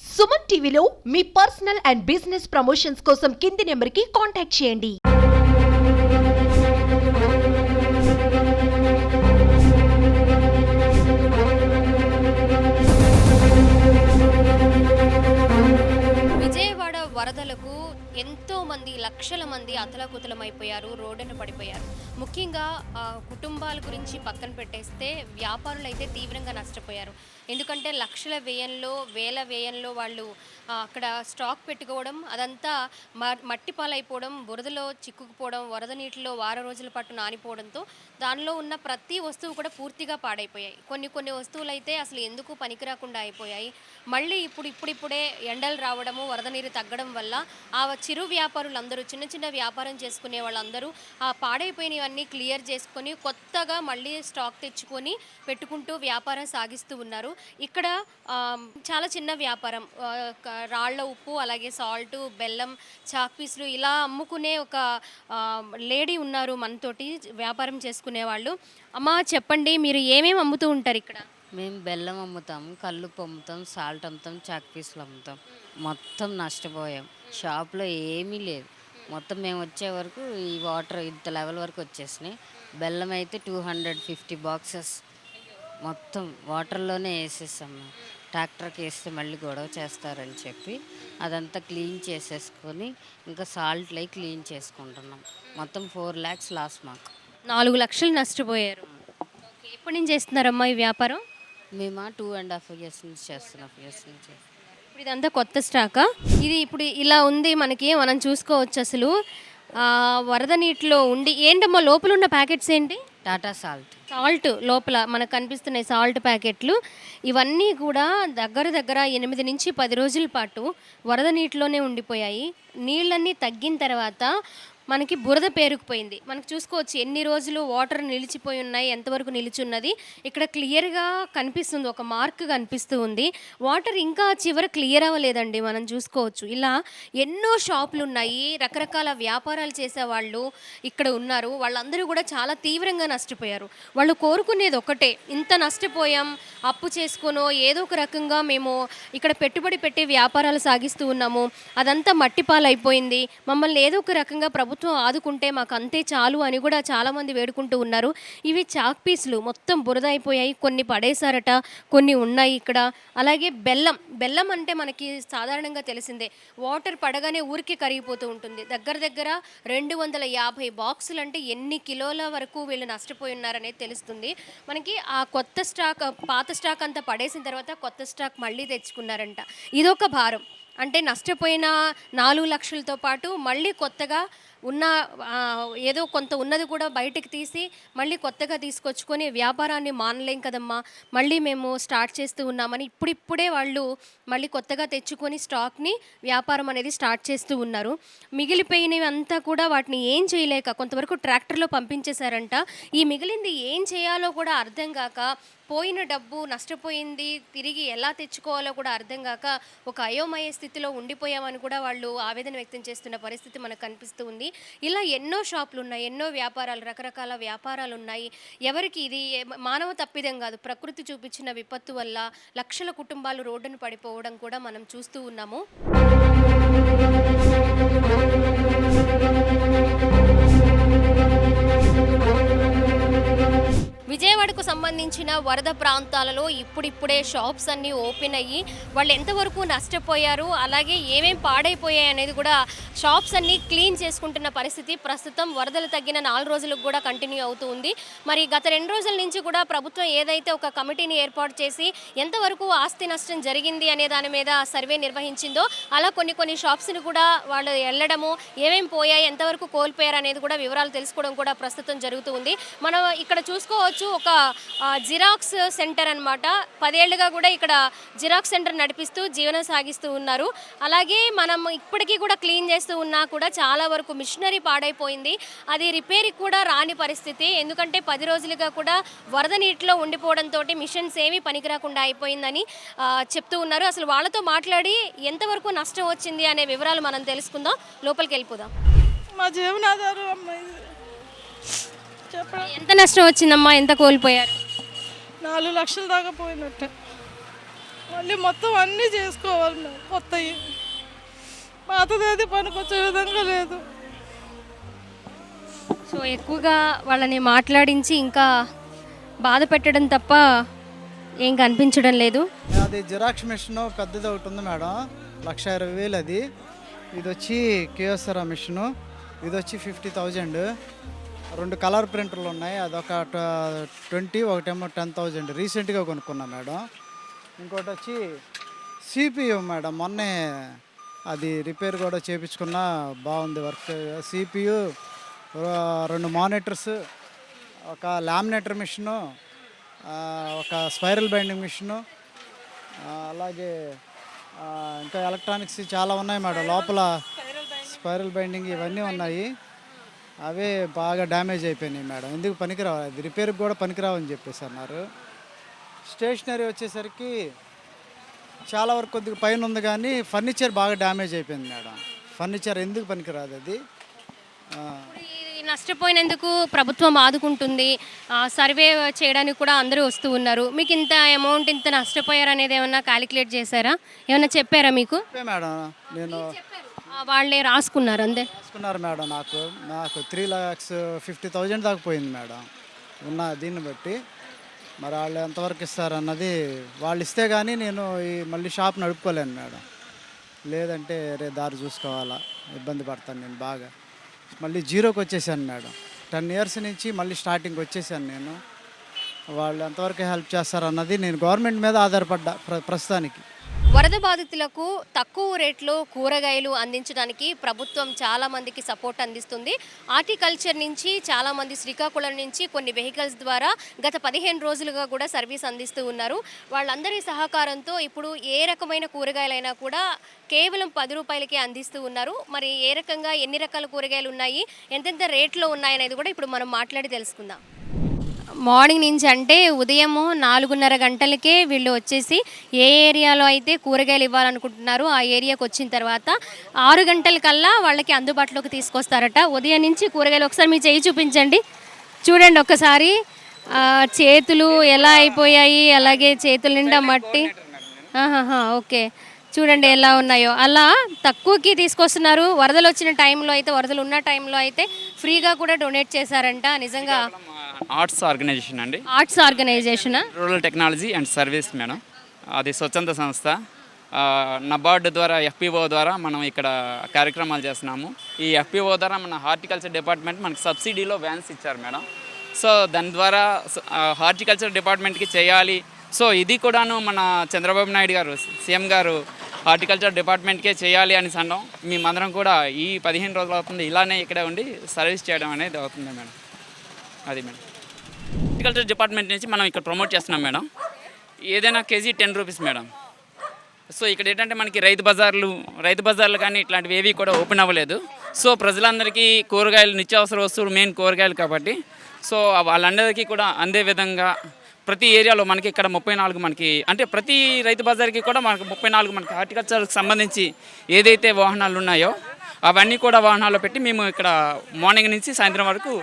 సుమన్ టీవీలో మీ personal and business promotions కోసం కింది నెంబర్కి కాంటాక్ట్ చేయండి. విజయవాడ వరదలకు ఎంతో మంది లక్షల మంది అతలాకుతలమైపోయారు, రోడ్డున పడిపోయారు. ముఖ్యంగా కుటుంబాల గురించి పక్కన పెట్టేస్తే వ్యాపారులు అయితే తీవ్రంగా నష్టపోయారు. ఎందుకంటే లక్షల వ్యయంలో వేల వ్యయంలో వాళ్ళు అక్కడ స్టాక్ పెట్టుకోవడం, అదంతా మట్టి పాలైపోవడం, బురదలో చిక్కుకుపోవడం, వరద నీటిలో వారం రోజుల పాటు నానిపోవడంతో దానిలో ఉన్న ప్రతి వస్తువు కూడా పూర్తిగా పాడైపోయాయి. కొన్ని వస్తువులు అయితే అసలు ఎందుకు పనికిరాకుండా అయిపోయాయి. మళ్ళీ ఇప్పుడిప్పుడే ఎండలు రావడము, వరద నీరు తగ్గడం వల్ల ఆ చిరు వ్యాపారులందరూ, చిన్న చిన్న వ్యాపారం చేసుకునే వాళ్ళందరూ ఆ పాడైపోయినవన్నీ క్లియర్ చేసుకొని కొత్తగా మళ్ళీ స్టాక్ తెచ్చుకొని పెట్టుకుంటూ వ్యాపారం సాగిస్తూ ఉన్నారు. ఇక్కడ చాలా చిన్న వ్యాపారం, రాళ్ల ఉప్పు, అలాగే సాల్ట్, బెల్లం, చాక్ పీసులు ఇలా అమ్ముకునే ఒక లేడీ ఉన్నారు మనతోటి, వ్యాపారం చేసుకునే వాళ్ళు. అమ్మ చెప్పండి, మీరు ఏమేమి అమ్ముతూ ఉంటారు ఇక్కడ? మేము బెల్లం అమ్ముతాం, కల్లుప్పు అమ్ముతాం, సాల్ట్ అమ్ముతాం, చాక్ పీసులు అమ్ముతాం. మొత్తం నష్టపోయాం. షాప్లో ఏమీ లేదు. మొత్తం మేము వచ్చే వరకు ఈ వాటర్ ఇంత లెవెల్ వరకు వచ్చేసినాయి. బెల్లం అయితే 250 బాక్సెస్ మొత్తం వాటర్లోనే వేసేసాం. ట్రాక్టర్కి వేస్తే మళ్ళీ గొడవ చేస్తారని చెప్పి అదంతా క్లీన్ చేసేసుకొని ఇంకా సాల్ట్లై క్లీన్ చేసుకుంటున్నాం. మొత్తం 4 lakhs లాస్ మాకు. 4 లక్షలు నష్టపోయారు. ఎప్పటి నుంచి చేస్తున్నారమ్మా ఈ వ్యాపారం? మేము 2.5 years నుంచి చేస్తున్నాం. ఇప్పుడు ఇదంతా కొత్త స్టాకా? ఇది ఇప్పుడు ఇలా ఉంది మనకి, మనం చూసుకోవచ్చు. అసలు వరద నీటిలో ఉండి ఏంటమ్మా లోపల ఉన్న ప్యాకెట్స్ ఏంటి? టాటా సాల్ట్ లోపల మనకు కనిపిస్తున్నాయి సాల్ట్ ప్యాకెట్లు. ఇవన్నీ కూడా దగ్గర 8 నుంచి 10 రోజుల పాటు వరద నీటిలోనే ఉండిపోయాయి. నీళ్ళన్నీ తగ్గిన తర్వాత మనకి బురద పేరుకుపోయింది. మనకు చూసుకోవచ్చు ఎన్ని రోజులు వాటర్ నిలిచిపోయి ఉన్నాయి, ఎంతవరకు నిలిచున్నది ఇక్కడ క్లియర్గా కనిపిస్తుంది. ఒక మార్క్ కనిపిస్తూ ఉంది. వాటర్ ఇంకా చివర క్లియర్ అవ్వలేదండి, మనం చూసుకోవచ్చు. ఇలా ఎన్నో షాపులు ఉన్నాయి, రకరకాల వ్యాపారాలు చేసేవాళ్ళు ఇక్కడ ఉన్నారు. వాళ్ళందరూ కూడా చాలా తీవ్రంగా నష్టపోయారు. వాళ్ళు కోరుకునేది ఒకటే, ఇంత నష్టపోయాం, అప్పు చేసుకునో ఏదో ఒక రకంగా మేము ఇక్కడ పెట్టుబడి పెట్టి వ్యాపారాలు సాగిస్తూ ఉన్నాము, అదంతా మట్టిపాలైపోయింది, మమ్మల్ని ఏదో ఒక రకంగా ప్రభుత్వం ఆదుకుంటే మాకు అంతే చాలు అని కూడా చాలామంది వేడుకుంటూ ఉన్నారు. ఇవి చాక్ పీసులు మొత్తం బురద అయిపోయాయి, కొన్ని పడేశారట, కొన్ని ఉన్నాయి ఇక్కడ. అలాగే బెల్లం అంటే మనకి సాధారణంగా తెలిసిందే, వాటర్ పడగానే ఊరికి కరిగిపోతూ ఉంటుంది. దగ్గర 250 బాక్సులు అంటే ఎన్ని కిలోల వరకు వీళ్ళు నష్టపోయి ఉన్నారనేది తెలుస్తుంది మనకి. ఆ కొత్త స్టాక్, పాత స్టాక్ అంతా పడేసిన తర్వాత కొత్త స్టాక్ మళ్ళీ తెచ్చుకున్నారంట. ఇదొక భారం. అంటే నష్టపోయిన 4 లక్షలతో పాటు మళ్ళీ కొత్తగా ఉన్న ఏదో కొంత ఉన్నది కూడా బయటకు తీసి మళ్ళీ కొత్తగా తీసుకొచ్చుకొని వ్యాపారాన్ని మానలేం కదమ్మా, మళ్ళీ మేము స్టార్ట్ చేస్తూ ఉన్నామని ఇప్పుడిప్పుడే వాళ్ళు మళ్ళీ కొత్తగా తెచ్చుకొని స్టాక్ని వ్యాపారం అనేది స్టార్ట్ చేస్తూ ఉన్నారు. మిగిలిపోయినవి అంతా కూడా వాటిని ఏం చేయలేక కొంతవరకు ట్రాక్టర్లో పంపించేశారంట. ఈ మిగిలింది ఏం చేయాలో కూడా అర్థం కాక, పోయిన డబ్బు నష్టపోయింది తిరిగి ఎలా తెచ్చుకోవాలో కూడా అర్థం కాక ఒక అయోమయ స్థితిలో ఉండిపోయామని కూడా వాళ్ళు ఆవేదన వ్యక్తం చేస్తున్న పరిస్థితి మనకు కనిపిస్తూ ఉంది. ఇలా ఎన్నో షాపులు ఉన్నాయి, ఎన్నో వ్యాపారాలు, రకరకాల వ్యాపారాలు ఉన్నాయి. ఎవరికి ఇది మానవ తప్పిదం కాదు, ప్రకృతి చూపించిన విపత్తు వల్ల లక్షల కుటుంబాలు రోడ్డును పడిపోవడం కూడా మనం చూస్తూ ఉన్నాము. విజయవాడకు సంబంధించిన వరద ప్రాంతాలలో ఇప్పుడిప్పుడే షాప్స్ అన్నీ ఓపెన్ అయ్యి వాళ్ళు ఎంతవరకు నష్టపోయారు, అలాగే ఏమేం పాడైపోయాయి అనేది కూడా షాప్స్ అన్నీ క్లీన్ చేసుకుంటున్న పరిస్థితి ప్రస్తుతం వరదలు తగ్గిన 4 రోజులకు కూడా కంటిన్యూ అవుతూ ఉంది. మరి గత 2 రోజుల నుంచి కూడా ప్రభుత్వం ఏదైతే ఒక కమిటీని ఏర్పాటు చేసి ఎంతవరకు ఆస్తి నష్టం జరిగింది అనే దాని మీద సర్వే నిర్వహించిందో, అలా కొన్ని షాప్స్ని కూడా వాళ్ళు వెళ్ళడము, ఏమేం పోయాయి, ఎంతవరకు కోల్పోయారు అనేది కూడా వివరాలు తెలుసుకోవడం కూడా ప్రస్తుతం జరుగుతూ ఉంది. మనం ఇక్కడ చూసుకోవచ్చు, ఒక జిరాక్స్ సెంటర్ అనమాట. 10 ఏళ్ళుగా కూడా ఇక్కడ జిరాక్స్ సెంటర్ నడిపిస్తూ జీవనం సాగిస్తూ ఉన్నారు. అలాగే మనం ఇప్పటికీ కూడా క్లీన్ చేస్తూ ఉన్నా కూడా చాలా వరకు మిషనరీ పాడైపోయింది, అది రిపేర్కి కూడా రాని పరిస్థితి. ఎందుకంటే 10 రోజులుగా కూడా వరద నీటిలో ఉండిపోవడంతో మిషన్స్ ఏమీ పనికిరాకుండా అయిపోయిందని చెప్తూ ఉన్నారు. అసలు వాళ్ళతో మాట్లాడి ఎంతవరకు నష్టం వచ్చింది అనే వివరాలు మనం తెలుసుకుందాం. లోపలికి వెళ్ళిపోదాం. మా జీవనాధారం అమ్మాయి. ఎంత నష్టం వచ్చిందమ్మా, ఎంత కోల్పోయారు? 4 లక్షల దాకా పోయినట్టే. మళ్ళీ మొత్తం అన్నీ చేసుకోవాలి మేము కొత్తవి. పాతది ఏది పనికొచ్చే విధంగా లేదు. సో ఎక్కువగా వాళ్ళని మాట్లాడించి ఇంకా బాధ పెట్టడం తప్ప ఏం కనిపించడం లేదు. అది జిరాక్స్ మిషన్ పెద్దది ఒకటి ఉంది మేడం, 1,20,000 అది. ఇది వచ్చి కేఎస్ఆర్ మిషను, ఇది వచ్చి 50,000. 2 కలర్ ప్రింటర్లు ఉన్నాయి, అదొక 20, ఒకటేమో 10,000 రీసెంట్గా కొనుక్కున్నా మేడం. ఇంకోటి వచ్చి సిపియు మేడం, మొన్నే అది రిపేర్ కూడా చేయించుకున్నా, బాగుంది వర్క్. సిపియు, 2 మానిటర్స్, ఒక లామినేటర్ మిషను, ఒక స్పైరల్ బైండింగ్ మిషను, అలాగే ఇంకా ఎలక్ట్రానిక్స్ చాలా ఉన్నాయి మేడం లోపల. స్పైరల్ బైండింగ్ ఇవన్నీ ఉన్నాయి, అవే బాగా డ్యామేజ్ అయిపోయినాయి మేడం. ఎందుకు పనికిరావు, అది రిపేర్కి కూడా పనికిరావని చెప్పేసి అన్నారు. స్టేషనరీ వచ్చేసరికి చాలా వరకు కొద్దిగా పైన ఉంది, కానీ ఫర్నిచర్ బాగా డ్యామేజ్ అయిపోయింది మేడం. ఫర్నిచర్ ఎందుకు పనికిరాదు అది. ఈ నష్టపోయినందుకు ప్రభుత్వం ఆదుకుంటుంది, సర్వే చేయడానికి కూడా అందరూ వస్తూ ఉన్నారు. మీకు ఇంత అమౌంట్ ఇంత నష్టపోయారు అనేది ఏమన్నా క్యాలిక్యులేట్ చేశారా, ఏమన్నా చెప్పారా మీకు? మేడం నేను వాళ్ళే రాసుకున్నారు అంతే. రాసుకున్నారు మేడం. నాకు 3,50,000 దాకా పోయింది మేడం ఉన్న దీన్ని బట్టి. మరి వాళ్ళు ఎంతవరకు ఇస్తారు అన్నది, వాళ్ళు ఇస్తే కానీ నేను మళ్ళీ షాప్ నడుపుకోలేను మేడం. లేదంటే దారి చూసుకోవాలా, ఇబ్బంది పడతాను నేను బాగా. మళ్ళీ జీరోకి వచ్చేసాను మేడం. 10 years నుంచి మళ్ళీ స్టార్టింగ్ వచ్చేసాను నేను. వాళ్ళు ఎంతవరకు హెల్ప్ చేస్తారన్నది, నేను గవర్నమెంట్ మీద ఆధారపడ్డా ప్రస్తుతానికి. వరద బాధితులకు తక్కువ రేట్లో కూరగాయలు అందించడానికి ప్రభుత్వం చాలా మందికి సపోర్ట్ అందిస్తుంది. హార్టికల్చర్ నుంచి చాలామంది, శ్రీకాకుళం నుంచి కొన్ని వెహికల్స్ ద్వారా గత 15 రోజులుగా కూడా సర్వీస్ అందిస్తూ ఉన్నారు. వాళ్ళందరి సహకారంతో ఇప్పుడు ఏ రకమైన కూరగాయలైనా కూడా కేవలం 10 రూపాయలకే అందిస్తూ ఉన్నారు. మరి ఏ రకంగా ఎన్ని రకాల కూరగాయలు ఉన్నాయి, ఎంతెంత రేట్లో ఉన్నాయనేది కూడా ఇప్పుడు మనం మాట్లాడి తెలుసుకుందాం. మార్నింగ్ నుంచి అంటే ఉదయము 4:30 గంటలకే వీళ్ళు వచ్చేసి ఏ ఏరియాలో అయితే కూరగాయలు ఇవ్వాలనుకుంటున్నారో ఆ ఏరియాకి వచ్చిన తర్వాత 6 గంటలకల్లా వాళ్ళకి అందుబాటులోకి తీసుకొస్తారట. ఉదయం నుంచి కూరగాయలు, ఒకసారి మీ చేయి చూపించండి, చూడండి ఒక్కసారి. చేతులు ఎలా అయిపోయాయి, అలాగే చేతుల నిండా మట్టి. ఓకే, చూడండి ఎలా ఉన్నాయో. అలా తక్కువకి తీసుకొస్తున్నారు. వరదలు వచ్చిన టైంలో అయితే, వరదలు ఉన్న టైంలో అయితే ఫ్రీగా కూడా డొనేట్ చేశారంట. నిజంగా ఆర్ట్స్ ఆర్గనైజేషన్ అండి. Arts organization, rural technology and service madam. అది స్వచ్ఛంద సంస్థ. నబార్డు ద్వారా, ఎఫ్పిఓ ద్వారా మనం ఇక్కడ కార్యక్రమాలు చేస్తున్నాము. ఈ ఎఫ్పిఓ ద్వారా మన హార్టికల్చర్ డిపార్ట్మెంట్ మనకి సబ్సిడీలో వ్యాన్స్ ఇచ్చారు మేడం. సో దాని ద్వారా హార్టికల్చర్ డిపార్ట్మెంట్కి చేయాలి. సో ఇది కూడాను మన చంద్రబాబు నాయుడు గారు, సీఎం గారు హార్టికల్చర్ డిపార్ట్మెంట్కే చేయాలి అని అనడం, మేమందరం కూడా ఈ 15 రోజులు అవుతుంది ఇలానే ఇక్కడే ఉండి సర్వీస్ చేయడం అనేది అవుతుంది మేడం. అది మేడం, హార్టికల్చర్ డిపార్ట్మెంట్ నుంచి మనం ఇక్కడ ప్రమోట్ చేస్తున్నాం మేడం. ఏదైనా కేజీ 10 రూపీస్ మేడం. సో ఇక్కడ ఏంటంటే మనకి రైతు బజార్లు కానీ ఇట్లాంటివి ఏవి కూడా ఓపెన్ అవ్వలేదు. సో ప్రజలందరికీ కూరగాయలు, నిత్యావసర వస్తువులు మెయిన్ కూరగాయలు కాబట్టి, సో వాళ్ళందరికీ కూడా అందే విధంగా ప్రతి ఏరియాలో మనకి ఇక్కడ 34 మనకి, అంటే ప్రతి రైతు బజార్కి కూడా మనకి 34 మనకి హార్టికల్చర్కి సంబంధించి ఏదైతే వాహనాలు ఉన్నాయో అవన్నీ కూడా వాహనాల్లో పెట్టి మేము ఇక్కడ మార్నింగ్ నుంచి సాయంత్రం వరకు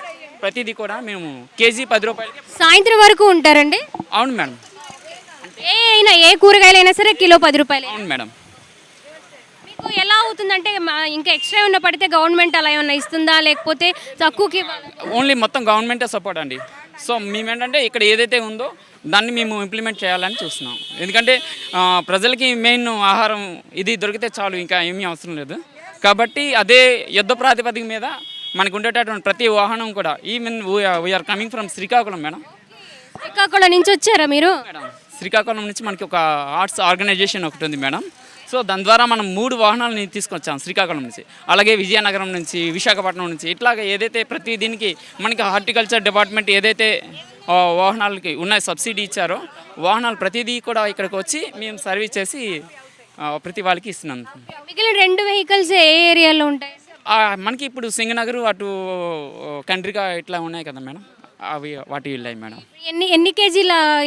ప్రతిదీ కూడా మేము కేజీ 10 రూపాయలకి సాయంత్రం వరకు ఉంటారండి. అవును మేడం. ఏ కూరగాయలైనా సరే కిలో 10 రూపాయలు. అవును మేడం. మీకు ఎలా అవుతుందంటే ఇంకా ఎక్స్ట్రా ఏమన్నా పడితే గవర్నమెంట్ అలా ఏమన్నా ఇస్తుందా, లేకపోతే తక్కువకి? ఓన్లీ మొత్తం గవర్నమెంటే సపోర్ట్ అండి. సో మేమేంటంటే ఇక్కడ ఏదైతే ఉందో దాన్ని మేము ఇంప్లిమెంట్ చేయాలని చూస్తున్నాం. ఎందుకంటే ప్రజలకి మెయిన్ ఆహారం ఇది దొరికితే చాలు, ఇంకా ఏమీ అవసరం లేదు. కాబట్టి అదే యుద్ధ ప్రాతిపదిక మీద మనకు ఉండేటటువంటి ప్రతి వాహనం కూడా, even we're coming from Srikakulam madam. Srikakulam నుంచి వచ్చారా మీరు? మేడం శ్రీకాకుళం నుంచి మనకి ఒక ఆర్ట్స్ ఆర్గనైజేషన్ ఒకటి ఉంది మేడం. సో దాని ద్వారా మనం 3 వాహనాలని తీసుకొచ్చాం శ్రీకాకుళం నుంచి, అలాగే విజయనగరం నుంచి, విశాఖపట్నం నుంచి. ఇట్లాగా ఏదైతే ప్రతి దీనికి మనకి హార్టికల్చర్ డిపార్ట్మెంట్ ఏదైతే వాహనాలకి ఉన్న సబ్సిడీ ఇచ్చారో వాహనాలు ప్రతిదీ కూడా ఇక్కడికి వచ్చి మేము సర్వీస్ చేసి ప్రతి వాళ్ళకి ఇస్తున్నాం. మిగిలిన 2 వెహికల్స్ ఏ ఏరియాలో ఉంటాయి? మనకి ఇప్పుడు సింగనగర్, అటు కండ్రిక ఇట్లా ఉన్నాయి కదా మేడం, అవి వాటి వెళ్ళాయి మేడం.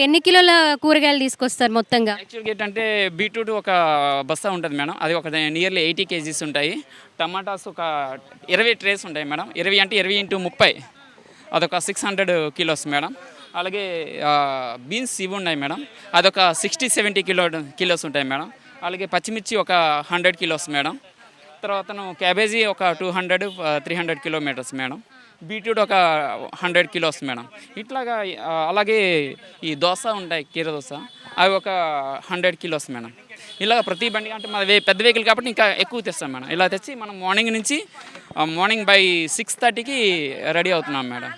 ఎన్ని కిలోల కూరగాయలు తీసుకొస్తారు మొత్తంగా? యాక్చువల్గా ఏంటంటే బీట్రూట్ ఒక బస్తా ఉంటుంది మేడం, అది ఒక నియర్లీ 80 kgs ఉంటాయి. టమాటాస్ ఒక 20 ట్రేస్ ఉంటాయి మేడం. 20 అంటే 20 × 30, అదొక 600 kilos మేడం. అలాగే బీన్స్ ఇవి ఉన్నాయి మేడం, అదొక 60-70 కిలోస్ ఉంటాయి మేడం. అలాగే పచ్చిమిర్చి ఒక 100 కిలోస్ మేడం. తర్వాత క్యాబేజీ ఒక 200-300 కిలోమీటర్స్ మేడం. బీట్రూట్ ఒక 100 కిలోస్ మేడం. ఇట్లాగా అలాగే ఈ దోశ ఉంటాయి, కీర దోశ, అవి ఒక 100 కిలోస్ మేడం. ఇలాగ ప్రతి బండి అంటే మన పెద్ద వెహికల్ కాబట్టి ఇంకా ఎక్కువ తెస్తాం మేడం. ఇలా తెచ్చి మనం మార్నింగ్ బై 6:30కి రెడీ అవుతున్నాం మేడం.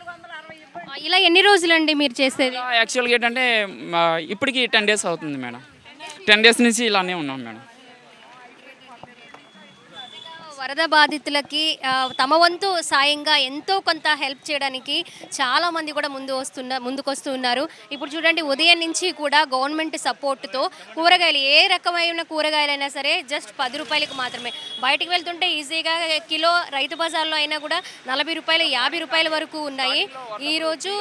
ఇలా ఎన్ని రోజులండి మీరు చేసేది? యాక్చువల్గా ఏంటంటే ఇప్పటికి 10 డేస్ అవుతుంది మేడం. 10 డేస్ నుంచి ఇలానే ఉన్నాం మేడం. వరద బాధితులకి తమ వంతు సాయంగా ఎంతో కొంత హెల్ప్ చేయడానికి చాలామంది కూడా ముందుకు వస్తూ ఉన్నారు. ఇప్పుడు చూడండి, ఉదయం నుంచి కూడా గవర్నమెంట్ సపోర్ట్తో కూరగాయలు, ఏ రకమైన కూరగాయలైనా సరే జస్ట్ 10 రూపాయలకు మాత్రమే. బయటికి వెళ్తుంటే ఈజీగా కిలో రైతు బజార్లో అయినా కూడా 40 రూపాయలు, 50 రూపాయల వరకు ఉన్నాయి. ఈరోజు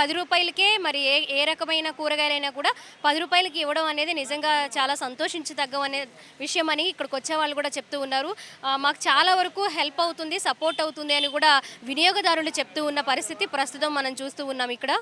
10 రూపాయలకే మరి ఏ రకమైన కూరగాయలైనా కూడా 10 రూపాయలకి ఇవ్వడం అనేది నిజంగా చాలా సంతోషించదగ్గ అనే విషయం అని ఇక్కడికి వచ్చే వాళ్ళు కూడా చెప్తూ ఉన్నారు. మాకు చాలా వరకు హెల్ప్ అవుతుంది, సపోర్ట్ అవుతుంది అని కూడా వినియోగదారులు చెప్తూ ఉన్న పరిస్థితి ప్రస్తుతం మనం చూస్తూ ఉన్నాం ఇక్కడ.